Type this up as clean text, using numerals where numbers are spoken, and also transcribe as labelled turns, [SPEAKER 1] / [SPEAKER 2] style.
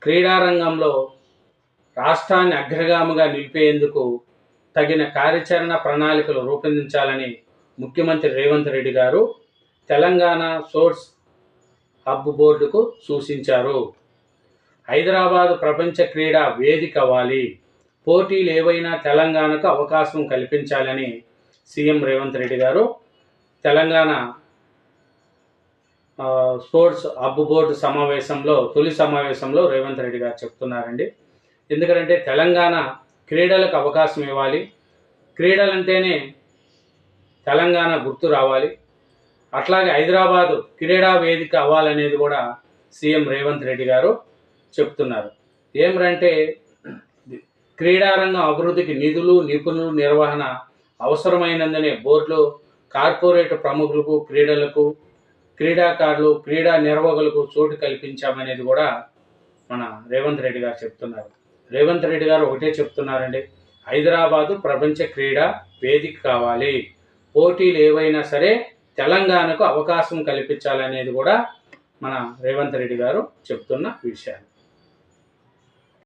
[SPEAKER 1] క్రీడారంగంలో రాష్ట్రాన్ని అగ్రగామిగా నిలిపేందుకు తగిన కార్యాచరణ ప్రణాళికలు రూపొందించాలని ముఖ్యమంత్రి రేవంత్ రెడ్డి గారు తెలంగాణ స్పోర్ట్స్ హబ్ బోర్డుకు సూచించారు. హైదరాబాద్ ప్రపంచ క్రీడా వేదిక అవ్వాలి, పోటీలు ఏవైనా తెలంగాణకు అవకాశం కల్పించాలని సీఎం రేవంత్ రెడ్డి గారు తెలంగాణ స్పోర్ట్స్ హబ్ బోర్డు తొలి సమావేశంలో రేవంత్ రెడ్డి గారు చెప్తున్నారండి. ఎందుకంటే తెలంగాణ క్రీడలకు అవకాశం ఇవ్వాలి, క్రీడలంటేనే తెలంగాణ గుర్తు రావాలి, అట్లాగే హైదరాబాదు క్రీడా వేదిక అవ్వాలనేది కూడా సీఎం రేవంత్ రెడ్డి గారు చెప్తున్నారు. ఏమిటంటే క్రీడారంగం అభివృద్ధికి నిధులు, నిపుణులు, నిర్వహణ అవసరమైనందునే బోర్డులో కార్పొరేట్ ప్రముఖులకు, క్రీడాకారులు, క్రీడా నిర్వాహకులకు చోటు కల్పించామనేది కూడా మన రేవంత్ రెడ్డి గారు చెప్తున్నారు. రేవంత్ రెడ్డి గారు ఒకటే చెప్తున్నారండి, హైదరాబాదు ప్రపంచ క్రీడా వేదిక కావాలి, పోటీలు ఏవైనా సరే తెలంగాణకు అవకాశం కల్పించాలనేది కూడా మన రేవంత్ రెడ్డి గారు చెప్తున్న విషయాలు.